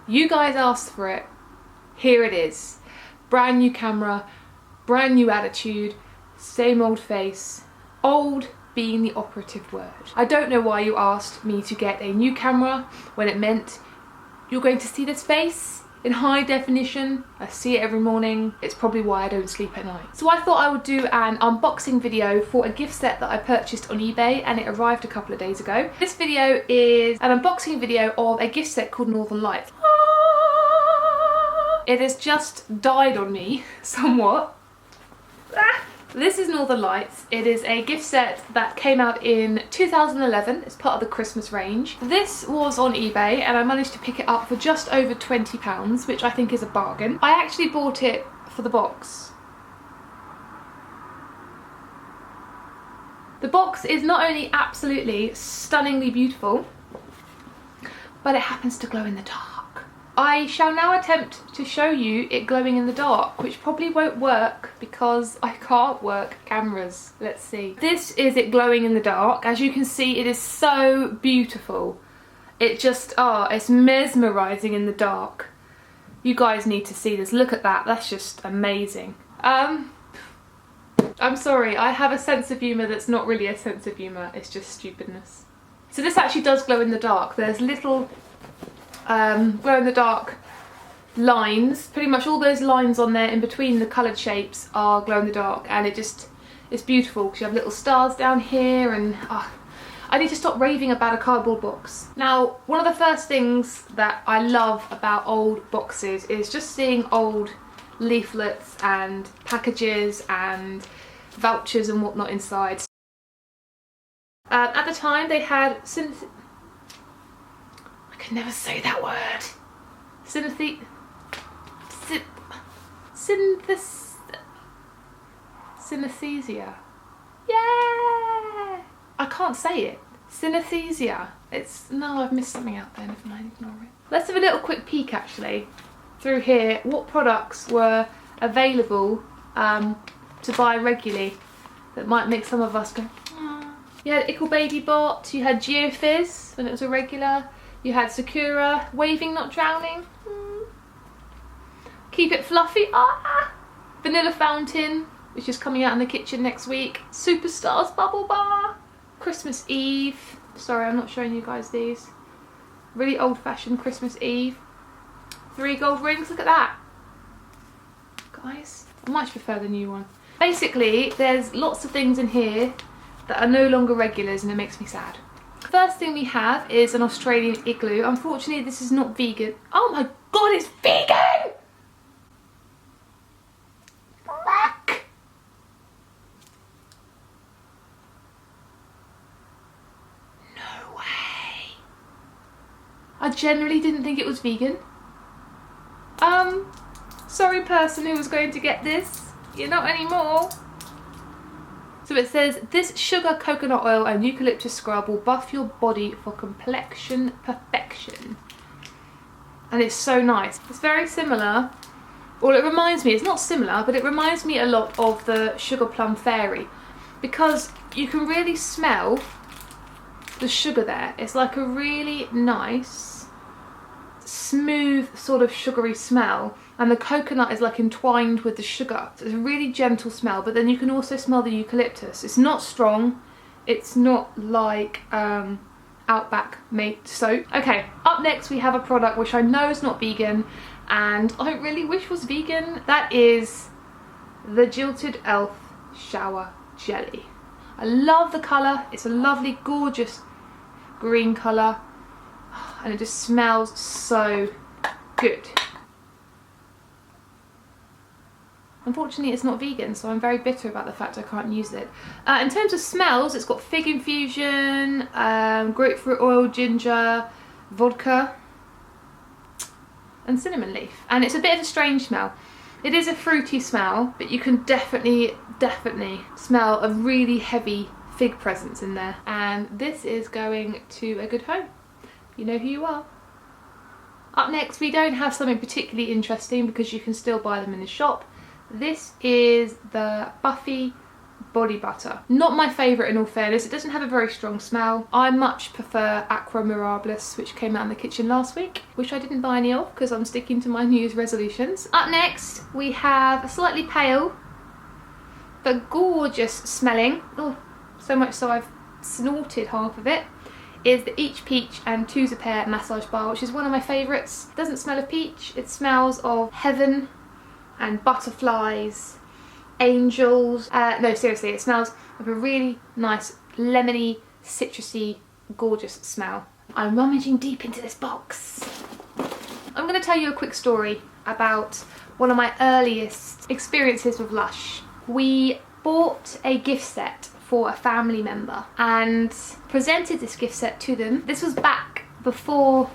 You guys asked for it. Here it is. Brand new camera, brand new attitude, same old face. Old being the operative word. I don't know why you asked me to get a new camera when it meant you're going to see this face in high definition. I see it every morning. It's probably why I don't sleep at night. So I thought I would do an unboxing video for a gift set that I purchased on eBay, and it arrived a couple of days ago. This video is an unboxing video of a gift set called Northern Lights. It has just died on me somewhat. This is Northern Lights. It is a gift set that came out in 2011. It's part of the Christmas range. This was on eBay and I managed to pick it up for just over £20, which I think is a bargain. I actually bought it for the box. The box is not only absolutely stunningly beautiful, but it happens to glow in the dark. I shall now attempt to show you it glowing in the dark, which probably won't work because I can't work cameras. Let's see. This is it glowing in the dark. As you can see, it is so beautiful. It just, it's mesmerizing in the dark. You guys need to see this. Look at that. That's just amazing. I'm sorry, I have a sense of humour that's not really a sense of humour. It's just stupidness. So this actually does glow in the dark. There's little glow in the dark lines. Pretty much all those lines on there in between the coloured shapes are glow in the dark, and it's beautiful because you have little stars down here, and I need to stop raving about a cardboard box. Now, one of the first things that I love about old boxes is just seeing old leaflets and packages and vouchers and whatnot inside. At the time they had I can never say that word. Synesthesia. Yeah! I can't say it. Synesthesia. No, I've missed something out there. Never mind, ignore it. Let's have a little quick peek actually through here. What products were available to buy regularly that might make some of us go, oh. You had Ickle Baby Bot, you had Geofizz when it was a regular. You had Sakura, Waving Not Drowning, Keep It Fluffy, Vanilla Fountain, which is coming out in the kitchen next week, Superstars Bubble Bar, Christmas Eve, sorry I'm not showing you guys these, really old fashioned Christmas Eve, 3 gold rings, look at that, guys, I much prefer the new one. Basically there's lots of things in here that are no longer regulars and it makes me sad. First thing we have is an Australian Igloo. Unfortunately, this is not vegan. Oh my god, it's vegan! Fuck! No way. I generally didn't think it was vegan. Sorry person who was going to get this. You're not anymore. So it says, this sugar, coconut oil and eucalyptus scrub will buff your body for complexion perfection. And it's so nice. It's very similar, well it reminds me, it's not similar, but it reminds me a lot of the Sugar Plum Fairy. Because you can really smell the sugar there. It's like a really nice, smooth sort of sugary smell. And the coconut is like entwined with the sugar. So it's a really gentle smell, but then you can also smell the eucalyptus. It's not strong. It's not like Outback made soap. Okay, up next we have a product which I know is not vegan and I really wish was vegan. That is the Jilted Elf Shower Jelly. I love the colour. It's a lovely, gorgeous green colour and it just smells so good. Unfortunately it's not vegan, so I'm very bitter about the fact I can't use it. In terms of smells, it's got fig infusion, grapefruit oil, ginger, vodka and cinnamon leaf. And it's a bit of a strange smell. It is a fruity smell, but you can definitely smell a really heavy fig presence in there. And this is going to a good home. You know who you are. Up next we don't have something particularly interesting because you can still buy them in the shop. This is the Buffy body butter. Not my favourite in all fairness. It doesn't have a very strong smell. I much prefer Aqua Mirabilis, which came out in the kitchen last week, which I didn't buy any of because I'm sticking to my New Year's resolutions. Up next we have a slightly pale but gorgeous smelling, oh, so much so I've snorted half of it, is the Each Peach and Two's a Pair massage bar, which is one of my favourites. It doesn't smell of peach, it smells of heaven and butterflies, angels. No, seriously, it smells of a really nice lemony, citrusy, gorgeous smell. I'm rummaging deep into this box. I'm going to tell you a quick story about one of my earliest experiences with Lush. We bought a gift set for a family member and presented this gift set to them. This was back before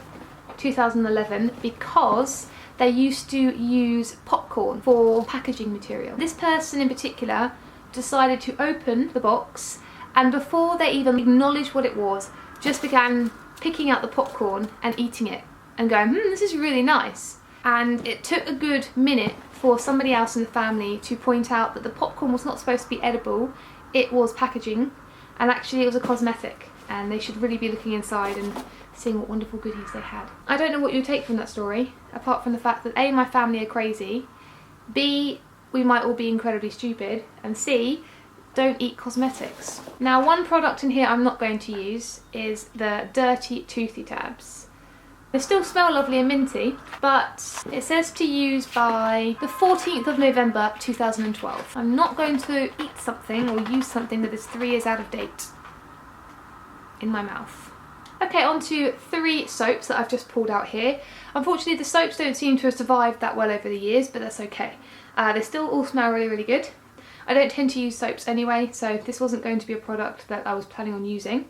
2011 because they used to use popcorn for packaging material. This person in particular decided to open the box, and before they even acknowledged what it was, just began picking out the popcorn and eating it and going, this is really nice. And it took a good minute for somebody else in the family to point out that the popcorn was not supposed to be edible, it was packaging, and actually it was a cosmetic, and they should really be looking inside and seeing what wonderful goodies they had. I don't know what you take from that story, apart from the fact that A, my family are crazy, B, we might all be incredibly stupid, and C, don't eat cosmetics. Now, one product in here I'm not going to use is the Dirty Toothy Tabs. They still smell lovely and minty, but it says to use by the 14th of November 2012. I'm not going to eat something or use something that is 3 years out of date in my mouth. Okay, on to 3 soaps that I've just pulled out here. Unfortunately, the soaps don't seem to have survived that well over the years, but that's okay. They still all smell really, really good. I don't tend to use soaps anyway, so this wasn't going to be a product that I was planning on using.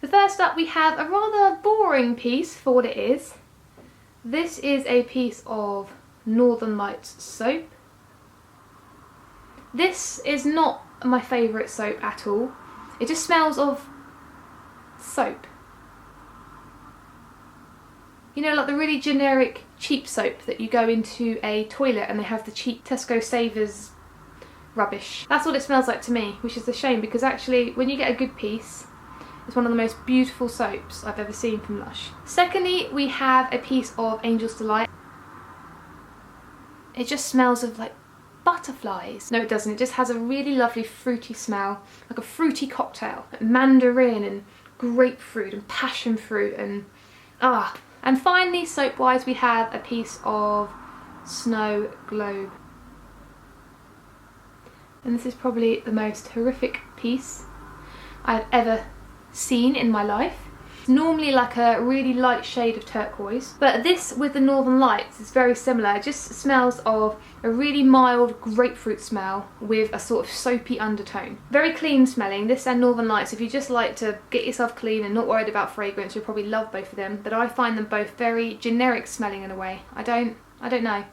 The first up, we have a rather boring piece for what it is. This is a piece of Northern Lights soap. This is not my favourite soap at all. It just smells of soap. You know, like the really generic cheap soap that you go into a toilet and they have the cheap Tesco Savers rubbish. That's what it smells like to me, which is a shame because actually when you get a good piece, it's one of the most beautiful soaps I've ever seen from Lush. Secondly, we have a piece of Angel's Delight. It just smells of like butterflies. No, it doesn't. It just has a really lovely fruity smell, like a fruity cocktail. Mandarin and grapefruit and passion fruit and And finally, soap-wise, we have a piece of Snow Globe. And this is probably the most horrific piece I've ever seen in my life. It's normally like a really light shade of turquoise, but this with the Northern Lights is very similar. It just smells of a really mild grapefruit smell with a sort of soapy undertone. Very clean smelling. This and Northern Lights, if you just like to get yourself clean and not worried about fragrance, you'll probably love both of them, but I find them both very generic smelling in a way. I don't know.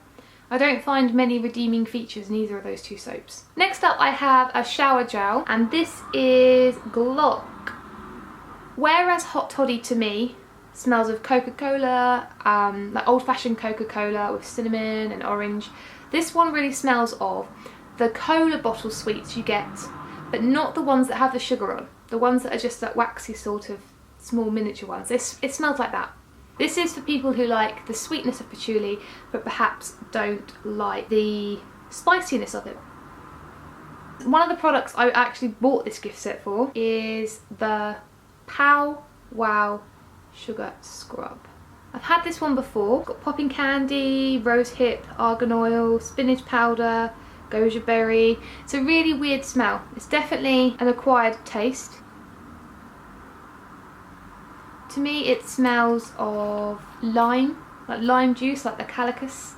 I don't find many redeeming features in either of those 2 soaps. Next up I have a shower gel, and this is Glock. Whereas Hot Toddy to me smells of Coca-Cola, like old-fashioned Coca-Cola with cinnamon and orange, this one really smells of the cola bottle sweets you get, but not the ones that have the sugar on. The ones that are just that waxy sort of small miniature ones. It smells like that. This is for people who like the sweetness of patchouli, but perhaps don't like the spiciness of it. One of the products I actually bought this gift set for is the Pow Wow Sugar Scrub. I've had this one before. Got popping candy, rose hip, argan oil, spinach powder, goji berry. It's a really weird smell. It's definitely an acquired taste. To me it smells of lime, like lime juice, like the calicus,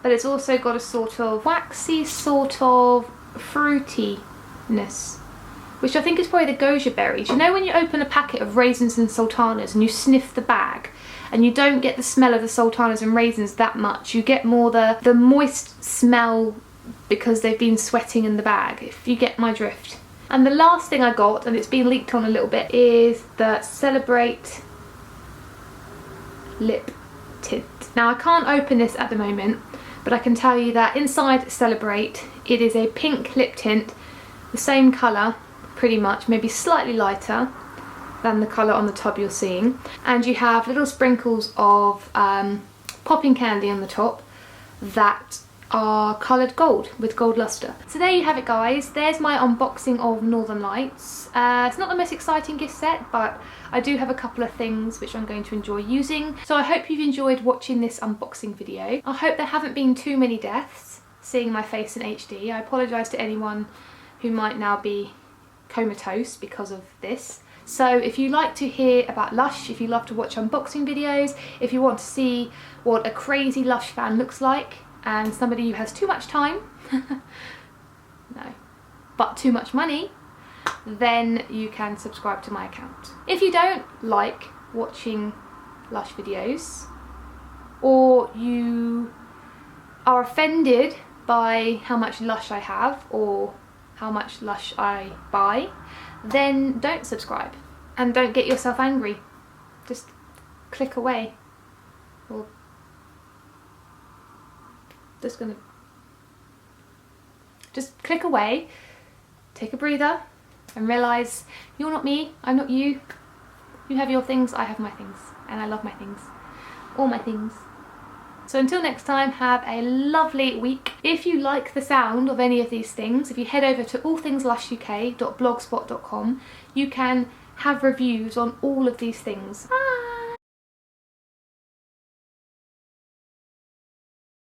but it's also got a sort of waxy sort of fruitiness, which I think is probably the goji berries. You know when you open a packet of raisins and sultanas and you sniff the bag and you don't get the smell of the sultanas and raisins that much, you get more the moist smell because they've been sweating in the bag, if you get my drift. And the last thing I got, and it's been leaked on a little bit, is the Celebrate Lip Tint. Now I can't open this at the moment, but I can tell you that inside Celebrate it is a pink lip tint the same colour pretty much, maybe slightly lighter than the colour on the tub you're seeing. And you have little sprinkles of popping candy on the top that are coloured gold with gold lustre. So there you have it guys, there's my unboxing of Northern Lights. It's not the most exciting gift set, but I do have a couple of things which I'm going to enjoy using. So I hope you've enjoyed watching this unboxing video. I hope there haven't been too many deaths seeing my face in HD. I apologise to anyone who might now be comatose because of this. So if you like to hear about Lush, if you love to watch unboxing videos, if you want to see what a crazy Lush fan looks like, and somebody who has too much time, no, but too much money, then you can subscribe to my account. If you don't like watching Lush videos, or you are offended by how much Lush I have, or how much Lush I buy, then don't subscribe and don't get yourself angry. Just click away. Or just click away, take a breather, and realise you're not me, I'm not you. You have your things, I have my things, and I love my things. All my things. So until next time, have a lovely week. If you like the sound of any of these things, if you head over to allthingslushuk.blogspot.com, you can have reviews on all of these things.